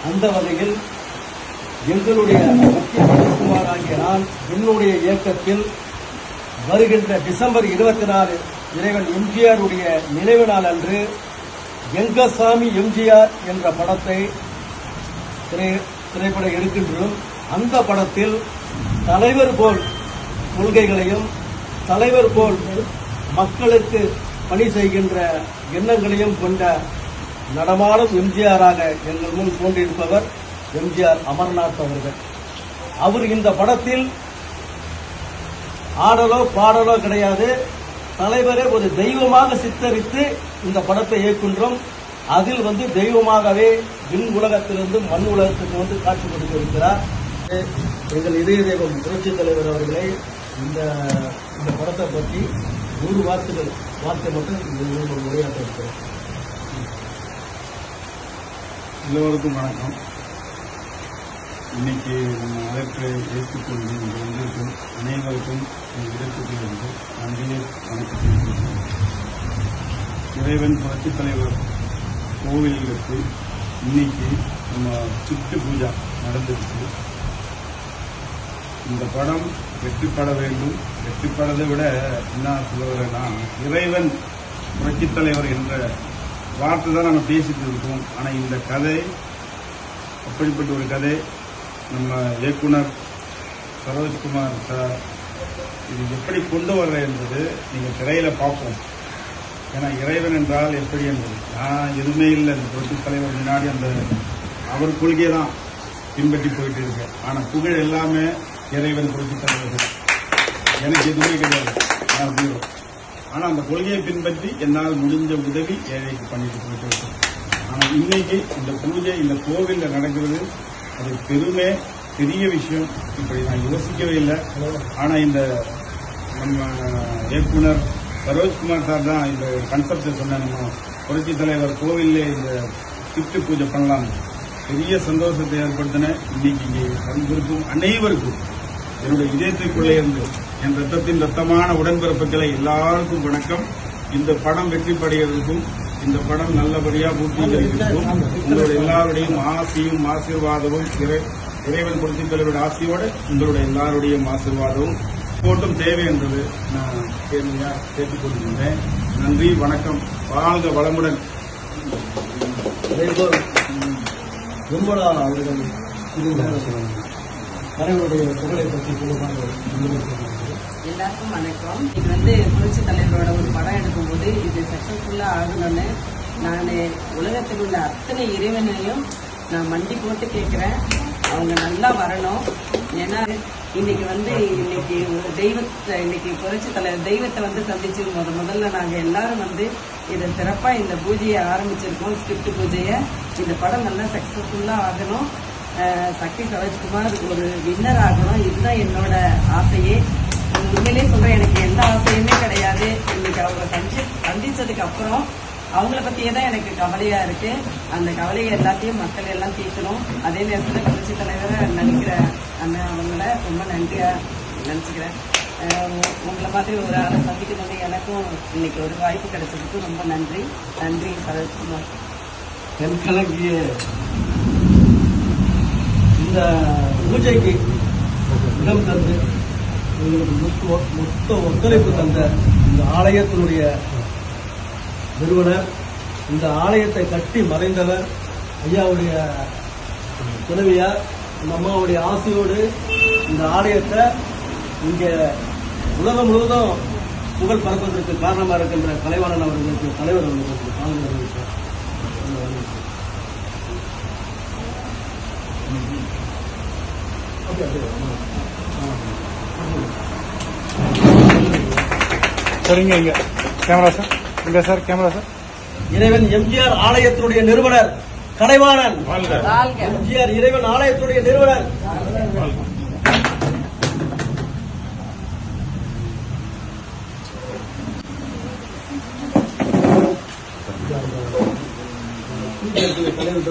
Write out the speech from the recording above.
அந்த வகையில் எங்களுடைய முக்கிய சதீஷ்குமார் ஆகிய நான் என்னுடைய இயக்கத்தில் வருகின்ற டிசம்பர் 24 இறைவன் எம்ஜிஆர் உடைய நினைவு நாள் அன்று எங்கசாமி எம்ஜிஆர் என்ற படத்தை திரைப்பட எடுக்கின்றோம். அந்த படத்தில் தலைவர் போல் கொள்கைகளையும் தலைவர் போல் மக்களுக்கு பணி செய்கின்ற எண்ணங்களையும் கொண்ட நடமாடும் எம்ஜிஆராக எங்கள் முன் தோன்றியிருப்பவர் எம்ஜிஆர் அமர்நாத் அவர்கள். அவர் இந்த படத்தில் ஆடலோ பாடலோ கிடையாது, தலைவரை ஒரு தெய்வமாக சித்தரித்து இந்த படத்தை இயக்குகின்றோம். அதில் தெய்வமாகவே விண் உலகத்திலிருந்து மண் உலகத்துக்கு காட்சி கொடுத்திருக்கிறார். எங்கள் இதய தெய்வம் புரட்சித் தலைவர் அவர்களை இந்த படத்தை பற்றி 100 வார்த்தை மட்டும் உரையாற்ற இருக்கிறோம். எல்லோருக்கும் வணக்கம். இன்னைக்கு நம்ம அழைப்பை ஏற்றுக்கொண்டு இங்கு வந்திருக்கும் அனைவருக்கும் இடத்திலிருந்து நன்றியை வணக்கம். இறைவன் புரட்சித் தலைவர் கோவிலுக்கு இன்னைக்கு நம்ம சிட்டு பூஜா நடந்துருக்கு. இந்த படம் வெற்றிப்பட வேண்டும். வெற்றிப்படதை விட என்ன சொல்லுவதுன்னா, இறைவன் புரட்சித் தலைவர் என்ற வார்த்தை தான் நம்ம பேசிட்டு இருக்கோம். ஆனால் இந்த கதை அப்படிப்பட்ட ஒரு கதை. நம்ம இயக்குனர் சரோஜ்குமார் சார் இது எப்படி கொண்டு வர்ற என்பது நீங்கள் திரையில பார்ப்போம். ஏன்னா இறைவன் என்றால் எப்படி என்பது நான் எதுவுமே இல்லை. இந்த புரட்சித் தலைவர் முன்னாடி அவர் கொள்கையை தான் பின்பற்றி போயிட்டு இருக்கேன். ஆனால் புகழ் எல்லாமே இறைவன் புரட்சித் தலைவர். எனக்கு எதுவுமே கிடையாது, நான் ஜீரோ. ஆனால் அந்த கொள்கையை பின்பற்றி என்னால் முடிஞ்ச உதவி ஏழைக்கு பண்ணிட்டு போயிட்டு இருக்கேன். ஆனால் இன்னைக்கு இந்த பூஜை இந்த கோவிலில் நடக்கிறது அது பெரிய விஷயம். இப்படி நான் யோசிக்கவே இல்லை. ஆனால் இந்த நம்ம இயக்குனர் சரோஜ்குமார் சார் தான் இந்த கன்செப்டை சொன்ன நம்ம புரட்சித் தலைவர் கோவிலே இந்த சிட்டு பூஜை பண்ணலாம். பெரிய சந்தோஷத்தை ஏற்படுத்தின இன்னைக்கு இங்கே வந்திருக்கும் அனைவருக்கும் என்னுடைய இதயத்திற்குள்ளே இருந்து என் ரத்தத்தின் ரத்தமான உடன்பிறப்புகளை எல்லாருக்கும் வணக்கம். இந்த படம் வெற்றி படைவதற்கும் இந்த படம் நல்லபடியா பூர்த்திக்கும் உங்களுடைய எல்லாருடைய ஆசையும் ஆசீர்வாதமும் இறைவன் புரட்சித் தலைவருடைய ஆசையோடு உங்களுடைய எல்லாருடைய ஆசீர்வாதமும் போட்டும் தேவை என்பது நான் கேட்டுக் கொள்கின்றேன். நன்றி, வணக்கம், வாழ்க வளமுடன். விமலா அவர்கள் தலைவருடைய புகழை பற்றி எல்லாருக்கும் வணக்கம். இது புரட்சி தலைவரோட ஒரு படம் எடுக்கும்போது இது சக்சஸ்ஃபுல்லா ஆகணும்னு நான் உலகத்தில் உள்ள அத்தனை இறைவனையும் நான் மண்டி போட்டு கேட்கிறேன். அவங்க நல்லா வரணும். ஏன்னா இன்னைக்கு இன்னைக்கு புரட்சி தலைவர் தெய்வத்தை சந்திச்சு முதல்ல நாங்க எல்லாரும் இதை சிறப்பா இந்த பூஜையை ஆரம்பிச்சிருக்கோம். ஸ்கிரிப்ட் பூஜையை. இந்த படம் நல்லா சக்சஸ்ஃபுல்லா ஆகணும். சக்தி சரோஜ்குமார் ஒரு வின்னர் ஆகணும். இதுதான் என்னோட ஆசையே. உண்மையிலே சொல்றேன், எனக்கு எந்த ஆசையுமே கிடையாது. இன்னைக்கு அவங்க சந்திச்சதுக்கு அப்புறம் அவங்கள பத்தியே தான் எனக்கு கவலையா இருக்கு. அந்த கவலையை எல்லாத்தையும் மக்கள் எல்லாம் தீர்க்கணும். அதே நேரத்தில் புரட்சி தலைவரை நினைக்கிற அண்ணன் அவங்கள ரொம்ப நன்றியா நினைச்சுக்கிறேன். உங்களை மாதிரி ஒரு ஆளை சந்திக்கணும் எனக்கும் இன்னைக்கு ஒரு வாய்ப்பு கிடைச்சதுக்கு ரொம்ப நன்றி. நன்றி சரோஜ்குமார். என் கலங்கிய இந்த பூஜைக்கு இடம் தந்து உங்களுக்கு மொத்த ஒத்துழைப்பு தந்த இந்த ஆலயத்தினுடைய நிறுவனர், இந்த ஆலயத்தை கட்டி மறைந்தவர் ஐயாவுடைய துணைவியார், இந்த அம்மாவுடைய ஆசையோடு இந்த ஆலயத்தை இங்க உலகம் முழுவதும் புகழ் பரப்பதற்கு காரணமாக இருக்கின்ற கலைவாணன் அவர்களுக்கு தலைவர் அவர்களுக்கு பாதுகாப்பு சரிங்க. இங்க கேமரா சார், இங்க சார் கேமரா சார். இறைவன் எம்ஜிஆர் ஆலயத்தினுடைய நிறுவனர் கலைவாணன். எம்ஜிஆர் இறைவன் ஆலயத்தினுடைய நிறுவனர். தலைவர்